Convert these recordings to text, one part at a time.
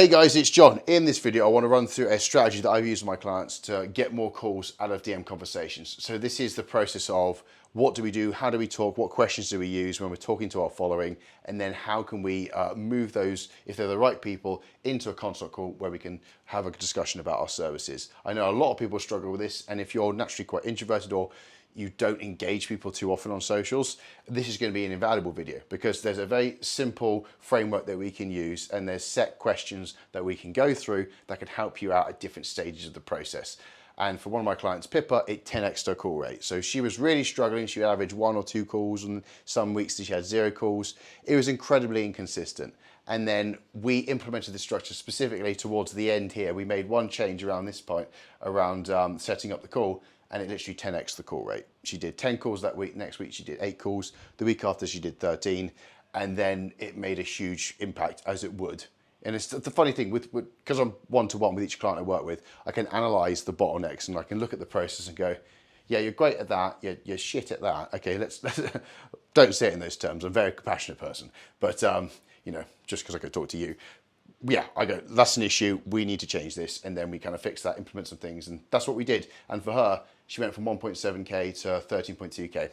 Hey guys, it's John. In this video, I want to run through a strategy that I've used with my clients to get more calls out of DM conversations. So this is the process of what do we do, how do we talk, what questions do we use when we're talking to our following, and then how can we move those, if they're the right people, into a consult call where we can have a discussion about our services. I know a lot of people struggle with this, and if you're naturally quite introverted or you don't engage people too often on socials, this is going to be an invaluable video because there's a very simple framework that we can use and there's set questions that we can go through that can help you out at different stages of the process. And for one of my clients, Pippa, it 10x'd her call rate. So she was really struggling. She would average 1 or 2 calls, and some weeks she had 0 calls. It was incredibly inconsistent. And then we implemented the structure specifically towards the end here. We made one change around this point, around setting up the call, and it literally 10x'd the call rate. She did 10 calls that week. Next week she did 8 calls. The week after she did 13, and then it made a huge impact, as it would. And it's the funny thing, because I'm one-to-one with each client I work with, I can analyze the bottlenecks and I can look at the process and go, yeah, you're great at that, you're shit at that. Okay, let's don't say it in those terms. I'm a very compassionate person, but you know, just because I could talk to you, yeah, I go, that's an issue, we need to change this, and then we kind of fix that, implement some things, and that's what we did. And for her, she went from 1.7K to 13.2K.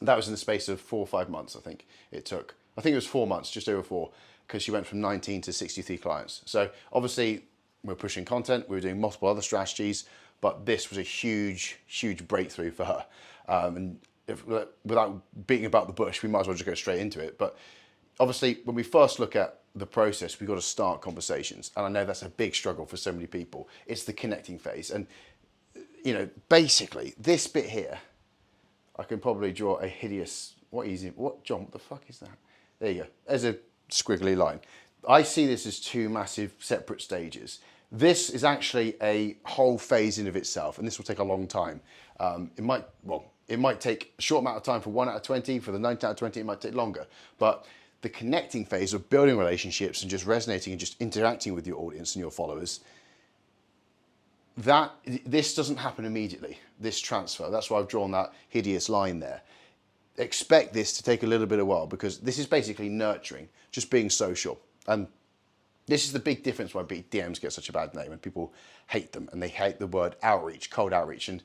That was in the space of 4 or 5 months, I think it took. I think it was 4 months, just over 4, because she went from 19 to 63 clients. So obviously we're pushing content, we were doing multiple other strategies, but this was a huge, huge breakthrough for her. And without beating about the bush, we might as well just go straight into it. But obviously when we first look at the process, we've got to start conversations. And I know that's a big struggle for so many people. It's the connecting phase. And you know, basically this bit here, I can probably draw a hideous, John, what the fuck is that? There you go, there's a squiggly line. I see this as 2 massive separate stages. This is actually a whole phase in of itself, and this will take a long time. It might take a short amount of time for 1 out of 20, for the 90 out of 20 it might take longer. But the connecting phase of building relationships and just resonating and just interacting with your audience and your followers, this doesn't happen immediately, this transfer. That's why I've drawn that hideous line there. Expect this to take a little bit of while because this is basically nurturing, just being social. And this is the big difference why DMs get such a bad name and people hate them, and they hate the word outreach, cold outreach. And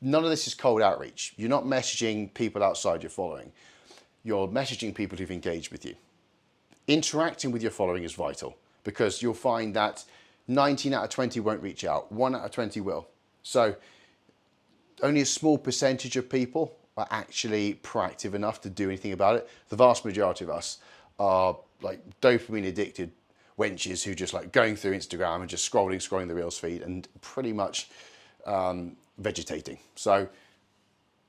none of this is cold outreach. You're not messaging people outside your following. You're messaging people who've engaged with you. Interacting with your following is vital because you'll find that 19 out of 20 won't reach out, 1 out of 20 will. So only a small percentage of people are actually proactive enough to do anything about it. The vast majority of us are like dopamine addicted wenches who just like going through Instagram and just scrolling the Reels feed and pretty much vegetating. So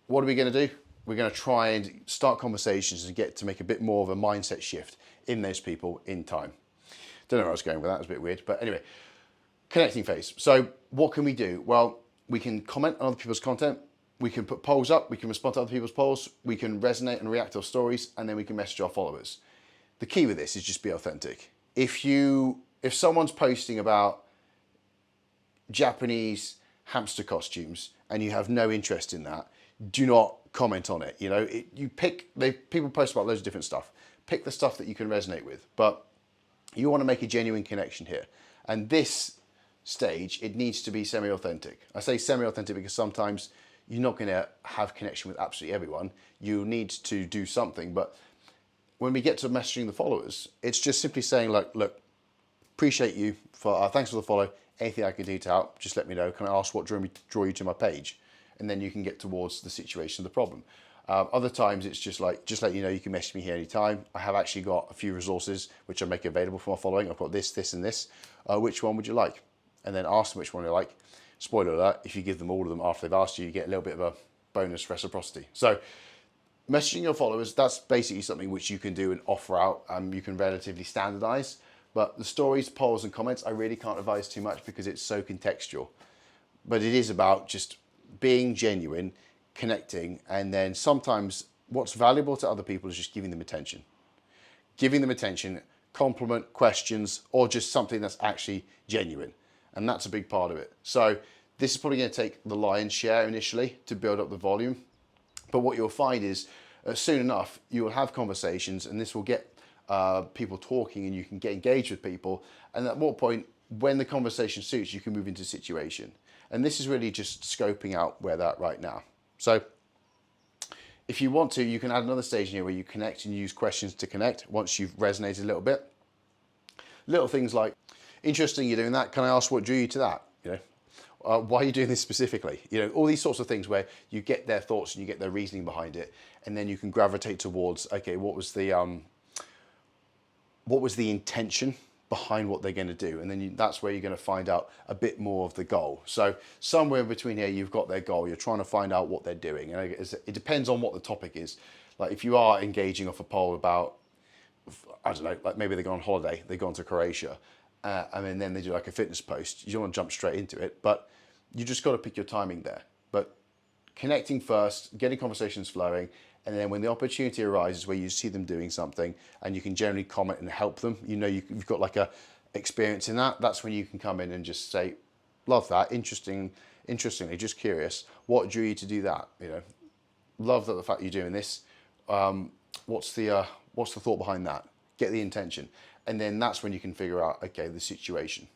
what are we going to do? We're going to try and start conversations and get to make a bit more of a mindset shift in those people in time. Don't know where I was going with that, it was a bit weird, but anyway, connecting phase. So what can we do? Well, we can comment on other people's content. We can put polls up, we can respond to other people's polls, we can resonate and react to our stories, and then we can message our followers. The key with this is just be authentic. If someone's posting about Japanese hamster costumes and you have no interest in that, do not comment on it. You know, people post about loads of different stuff. Pick the stuff that you can resonate with, but you want to make a genuine connection here. And this stage, it needs to be semi-authentic. I say semi-authentic because sometimes you're not going to have connection with absolutely everyone. You need to do something. But when we get to messaging the followers, it's just simply saying, like, look, appreciate you for thanks for the follow. Anything I can do to help, just let me know. Can I ask what draw you to my page? And then you can get towards the situation, the problem. Other times it's just like, just let you know you can message me here anytime. I have actually got a few resources which I make available for my following. I've got this, this, and this. Which one would you like? And then ask them which one you like. Spoiler alert, if you give them all of them after they've asked you, you get a little bit of a bonus reciprocity. So messaging your followers, that's basically something which you can do and offer out. You can relatively standardize, but the stories, polls, and comments, I really can't advise too much because it's so contextual. But it is about just being genuine, connecting, and then sometimes what's valuable to other people is just giving them attention. Giving them attention, compliment, questions, or just something that's actually genuine. And that's a big part of it. So this is probably going to take the lion's share initially to build up the volume. But what you'll find is soon enough, you will have conversations and this will get people talking, and you can get engaged with people. And at what point, when the conversation suits, you can move into situation. And this is really just scoping out where they're at right now. So if you want to, you can add another stage in here where you connect and use questions to connect once you've resonated a little bit. Little things like, interesting you're doing that. Can I ask what drew you to that? Why are you doing this specifically? All these sorts of things where you get their thoughts and you get their reasoning behind it, and then you can gravitate towards, okay, what was the intention behind what they're going to do, and then that's where you're going to find out a bit more of the goal. So somewhere between here, you've got their goal. You're trying to find out what they're doing, and it depends on what the topic is. Like if you are engaging off a poll about, I don't know, like maybe they go on holiday, they go on to Croatia. And then they do like a fitness post. You don't want to jump straight into it, but you just got to pick your timing there. But connecting first, getting conversations flowing, and then when the opportunity arises where you see them doing something and you can generally comment and help them, you've got like a experience in that, that's when you can come in and just say, love that, interestingly, just curious, what drew you to do that? Love that the fact you're doing this. What's the thought behind that? Get the intention. And then that's when you can figure out, okay, the situation.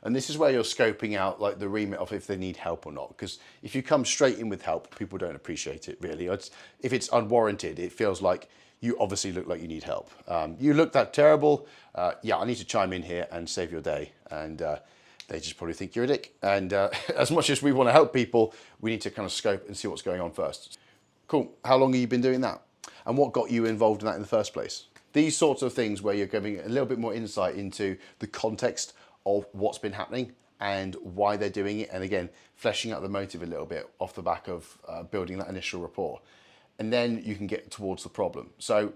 And this is where you're scoping out like the remit of if they need help or not. Because if you come straight in with help, people don't appreciate it really. If it's unwarranted, it feels like you obviously look like you need help. You look that terrible. Yeah, I need to chime in here and save your day. And they just probably think you're a dick. And as much as we want to help people, we need to kind of scope and see what's going on first. Cool. How long have you been doing that? And what got you involved in that in the first place? These sorts of things where you're giving a little bit more insight into the context of what's been happening and why they're doing it. And again, fleshing out the motive a little bit off the back of building that initial rapport. And then you can get towards the problem. So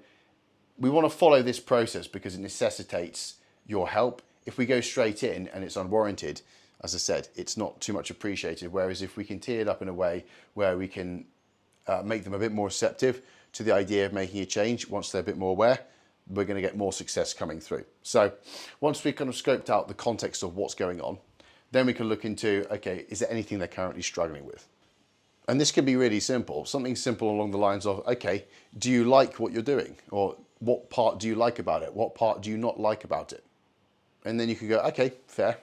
we want to follow this process because it necessitates your help. If we go straight in and it's unwarranted, as I said, it's not too much appreciated. Whereas if we can tee it up in a way where we can make them a bit more receptive to the idea of making a change once they're a bit more aware, we're going to get more success coming through. So once we've kind of scoped out the context of what's going on, then we can look into, okay, is there anything they're currently struggling with? And this can be really simple, something simple along the lines of, okay, do you like what you're doing? Or what part do you like about it? What part do you not like about it? And then you can go, okay, fair.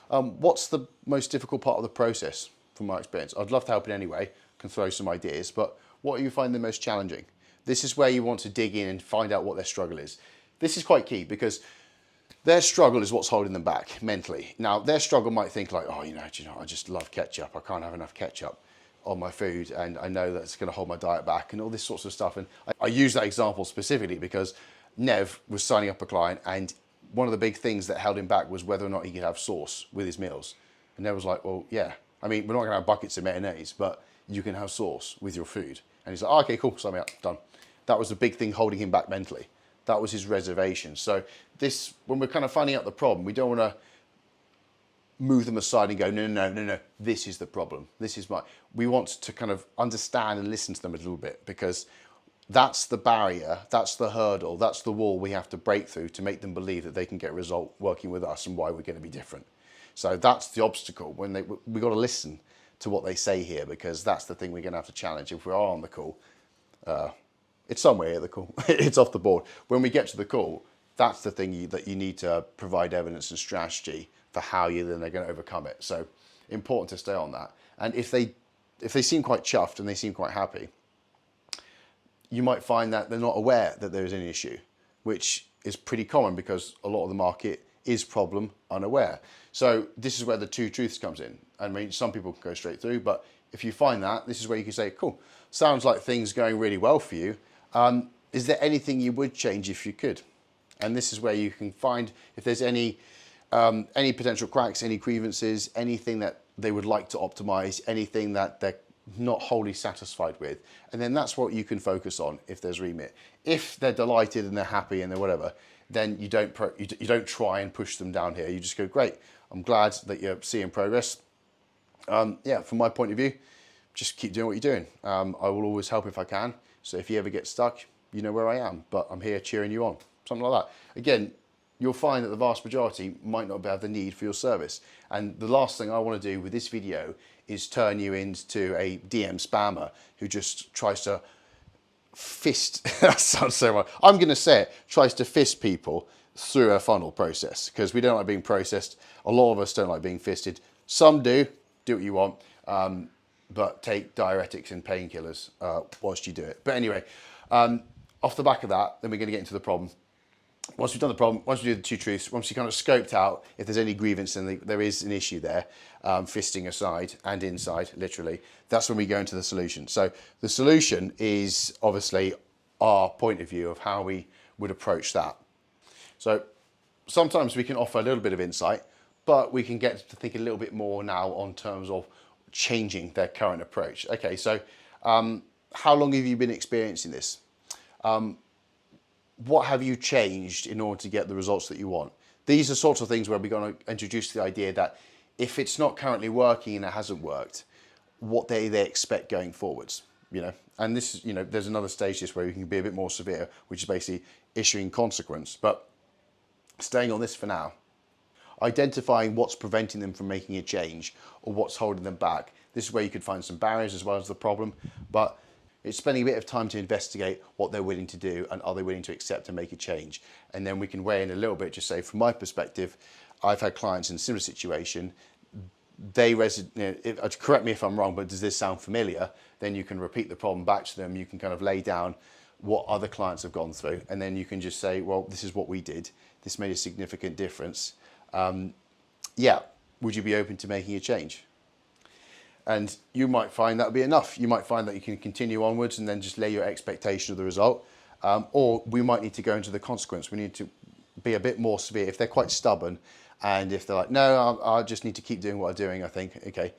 What's the most difficult part of the process from my experience? I'd love to help in any way, can throw some ideas, but what do you find the most challenging? This is where you want to dig in and find out what their struggle is. This is quite key because their struggle is what's holding them back mentally. Now, their struggle might think like, oh, I just love ketchup. I can't have enough ketchup on my food, and I know that's going to hold my diet back and all this sorts of stuff. And I use that example specifically because Nev was signing up a client, and one of the big things that held him back was whether or not he could have sauce with his meals. And Nev was like, well, yeah. I mean, we're not going to have buckets of mayonnaise, but you can have sauce with your food. And he's like, oh, okay, cool, sign me up, done. That was the big thing holding him back mentally. That was his reservation. So this, when we're kind of finding out the problem, we don't want to move them aside and go, no, this is the problem. We want to kind of understand and listen to them a little bit, because that's the barrier, that's the hurdle, that's the wall we have to break through to make them believe that they can get a result working with us and why we're going to be different. So that's the obstacle. We got to listen to what they say here, because that's the thing we're going to have to challenge. If we are on the call, it's somewhere here, the call. It's off the board. When we get to the call, that's the thing that you need to provide evidence and strategy for how they're going to overcome it. So important to stay on that. And if they seem quite chuffed and they seem quite happy, you might find that they're not aware that there is any issue, which is pretty common because a lot of the market is problem unaware. So this is where the two truths comes in. I mean, some people can go straight through, but if you find that, this is where you can say, cool, sounds like things going really well for you. Is there anything you would change if you could? And this is where you can find if there's any potential cracks, any grievances, anything that they would like to optimize, anything that they're not wholly satisfied with. And then that's what you can focus on if there's remit. If they're delighted and they're happy and they're whatever, then you don't try and push them down here. You just go, great, I'm glad that you're seeing progress. Yeah, from my point of view, just keep doing what you're doing. I will always help if I can. So if you ever get stuck, you know where I am, but I'm here cheering you on, something like that. Again, you'll find that the vast majority might not have the need for your service. And the last thing I want to do with this video is turn you into a DM spammer who just tries to fist, that sounds so wrong. I'm going to say it, tries to fist people through a funnel process, because we don't like being processed. A lot of us don't like being fisted. Some do what you want, but take diuretics and painkillers whilst you do it. But anyway, off the back of that, then we're going to get into the problem. Once we've done the problem, once we do the two truths, once we kind of scoped out if there's any grievance and there is an issue there, fisting aside and inside, literally, that's when we go into the solution. So the solution is obviously our point of view of how we would approach that. So sometimes we can offer a little bit of insight, but we can get to think a little bit more now on terms of changing their current approach. Okay, so how long have you been experiencing this? What have you changed in order to get the results that you want? These are sorts of things where we're going to introduce the idea that if it's not currently working and it hasn't worked, what they expect going forwards, And this is, there's another stage this where we can be a bit more severe, which is basically issuing consequence. But staying on this for now, identifying what's preventing them from making a change or what's holding them back. This is where you could find some barriers as well as the problem, but it's spending a bit of time to investigate what they're willing to do and are they willing to accept and make a change. And then we can weigh in a little bit, just say from my perspective, I've had clients in a similar situation. Correct me if I'm wrong, but does this sound familiar? Then you can repeat the problem back to them. You can kind of lay down what other clients have gone through. And then you can just say, well, this is what we did. This made a significant difference. Would you be open to making a change? And you might find that would be enough. You might find that you can continue onwards and then just lay your expectation of the result. Or we might need to go into the consequence. We need to be a bit more severe. If they're quite stubborn and if they're like, no, I just need to keep doing what I'm doing, I think, okay.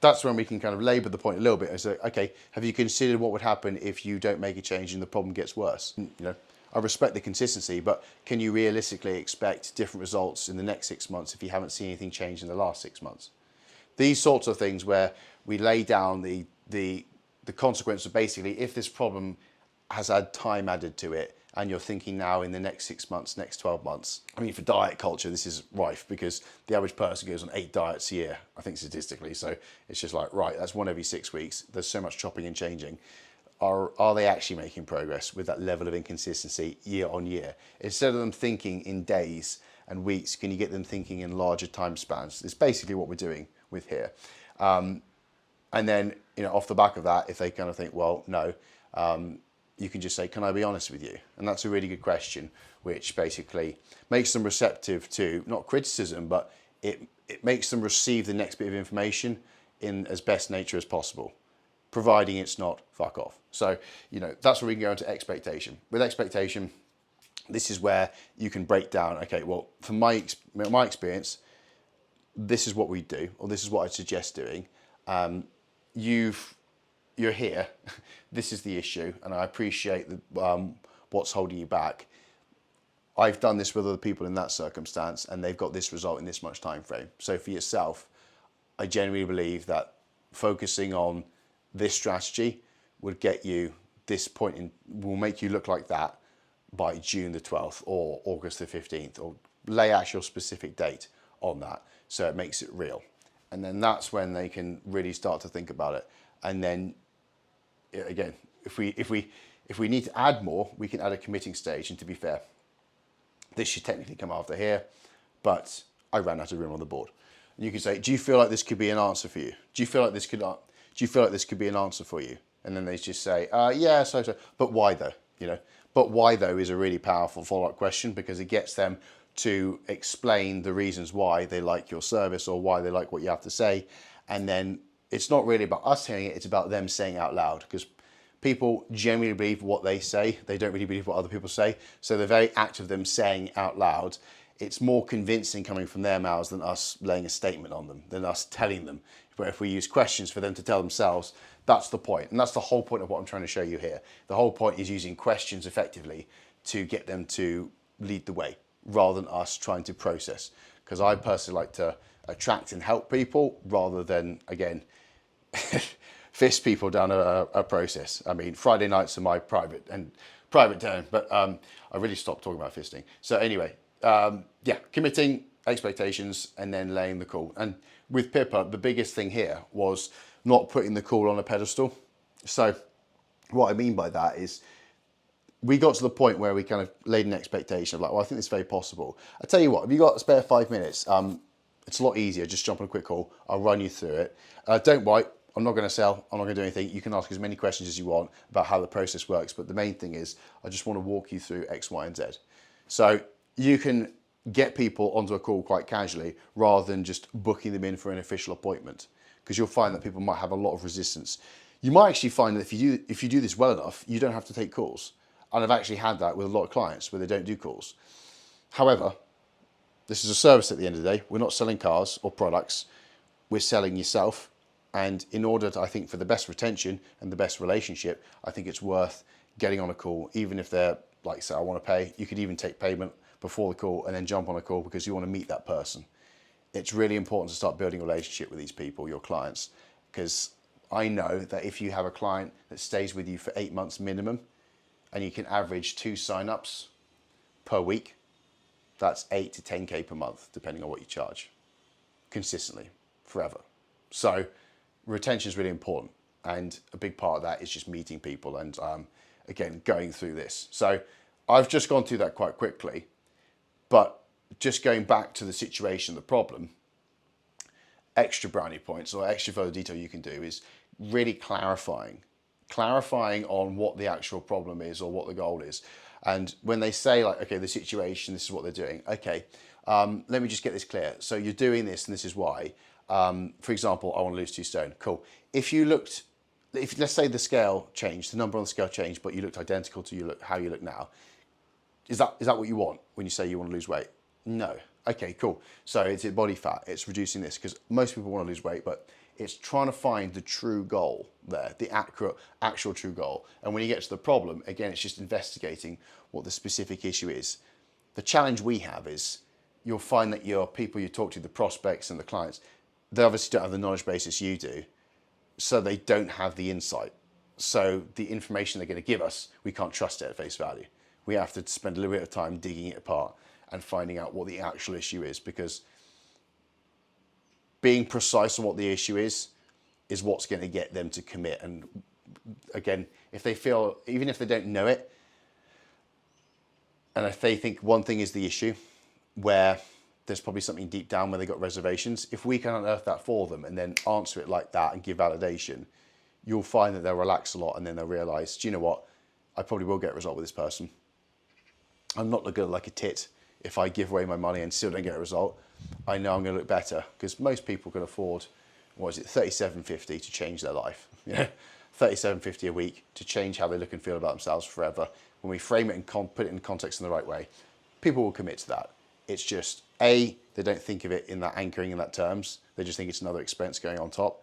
That's when we can kind of labour the point a little bit and say, okay, have you considered what would happen if you don't make a change and the problem gets worse? I respect the consistency, but can you realistically expect different results in the next 6 months if you haven't seen anything change in the last 6 months? These sorts of things where we lay down the consequence of basically if this problem has had time added to it and you're thinking now in the next 6 months, next 12 months. I mean, for diet culture, this is rife because the average person goes on 8 diets a year, I think statistically. So it's just like, right, that's one every 6 weeks. There's so much chopping and changing. Are they actually making progress with that level of inconsistency year on year? Instead of them thinking in days and weeks, can you get them thinking in larger time spans? It's basically what we're doing with here. And then, off the back of that, if they kind of think, well, no, you can just say, can I be honest with you? And that's a really good question, which basically makes them receptive to not criticism, but it makes them receive the next bit of information in as best nature as possible, providing it's not fuck off. So, that's where we can go into expectation. With expectation, this is where you can break down, okay, well, from my experience, this is what we do, or this is what I'd suggest doing. You're here, this is the issue, and I appreciate what's holding you back. I've done this with other people in that circumstance, and they've got this result in this much time frame. So for yourself, I genuinely believe that focusing on this strategy would get you this point will make you look like that by June the 12th or August the 15th, or lay out your specific date on that so it makes it real. And then that's when they can really start to think about it. And then again, if we need to add more, we can add a committing stage. And to be fair, this should technically come after here, but I ran out of room on the board. And you can say, do you feel like this could be an answer for you? Do you feel like this could be an answer for you? And then they just say, yeah, so. But why though? But why though is a really powerful follow-up question, because it gets them to explain the reasons why they like your service or why they like what you have to say. And then it's not really about us hearing it, it's about them saying out loud, because people generally believe what they say. They don't really believe what other people say. So the very act of them saying out loud, it's more convincing coming from their mouths than us laying a statement on them, than us telling them. But if we use questions for them to tell themselves, that's the point. And that's the whole point of what I'm trying to show you here. The whole point is using questions effectively to get them to lead the way, rather than us trying to process. Because I personally like to attract and help people rather than, again, fist people down a process. I mean, Friday nights are my private time, but I really stopped talking about fisting. So anyway, committing expectations and then laying the call. And with Pippa, the biggest thing here was not putting the call on a pedestal. So What I mean by that is we got to the point where we kind of laid an expectation of like, well, I think it's very possible. I tell you what, if you got a spare 5 minutes, it's a lot easier. Just jump on a quick call. I'll run you through it. Don't worry, I'm not going to sell. I'm not going to do anything. You can ask as many questions as you want about how the process works. But the main thing is I just want to walk you through X, Y, and Z. So you can get people onto a call quite casually rather than just booking them in for an official appointment, because you'll find that people might have a lot of resistance. You might actually find that if you do this well enough, you don't have to take calls. And I've actually had that with a lot of clients where they don't do calls. However, this is a service at the end of the day. We're not selling cars or products. We're selling yourself. And in order to, I think, for the best retention and the best relationship, I think it's worth getting on a call, even if they're like, say, I want to pay. You could even take payment before the call and then jump on a call because you want to meet that person. It's really important to start building a relationship with these people, your clients, because I know that if you have a client that stays with you for 8 months minimum, and you can average 2 sign-ups per week, that's 8 to 10K per month, depending on what you charge, consistently, forever. So retention is really important. And a big part of that is just meeting people and, again, going through this. So I've just gone through that quite quickly, but just going back to the situation, the problem, extra brownie points or extra further detail you can do is really clarifying on what the actual problem is or what the goal is. And when they say like, okay, the situation, this is what they're doing. Okay, let me just get this clear. So you're doing this and this is why. For example, I want to lose 2 stone. Cool. If let's say the scale changed, the number on the scale changed, but you looked identical to how you look now. Is that what you want when you say you want to lose weight? No. Okay, cool. So it's body fat. It's reducing this because most people want to lose weight, but it's trying to find the true goal there, the actual true goal. And when you get to the problem, again, it's just investigating what the specific issue is. The challenge we have is you'll find that your people you talk to, the prospects and the clients, they obviously don't have the knowledge basis you do, so they don't have the insight. So the information they're going to give us, we can't trust it at face value. We have to spend a little bit of time digging it apart and finding out what the actual issue is, because being precise on what the issue is what's going to get them to commit. And again, if they feel, even if they don't know it, and if they think one thing is the issue, where there's probably something deep down where they got reservations, if we can unearth that for them and then answer it like that and give validation, you'll find that they'll relax a lot, and then they'll realize, do you know what? I probably will get a result with this person. I'm not looking like a tit if I give away my money and still don't get a result. I know I'm going to look better, because most people can afford, $37.50 to change their life. $37.50 a week to change how they look and feel about themselves forever. When we frame it and put it in context in the right way, people will commit to that. It's just, A, they don't think of it in that anchoring in that terms. They just think it's another expense going on top,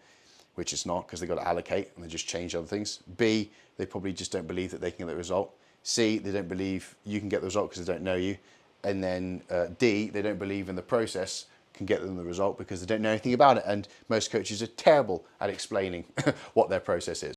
which it's not, because they've got to allocate and they just change other things. B, they probably just don't believe that they can get the result. C, they don't believe you can get the result because they don't know you. And then D, they don't believe in the process can get them the result because they don't know anything about it. And most coaches are terrible at explaining what their process is.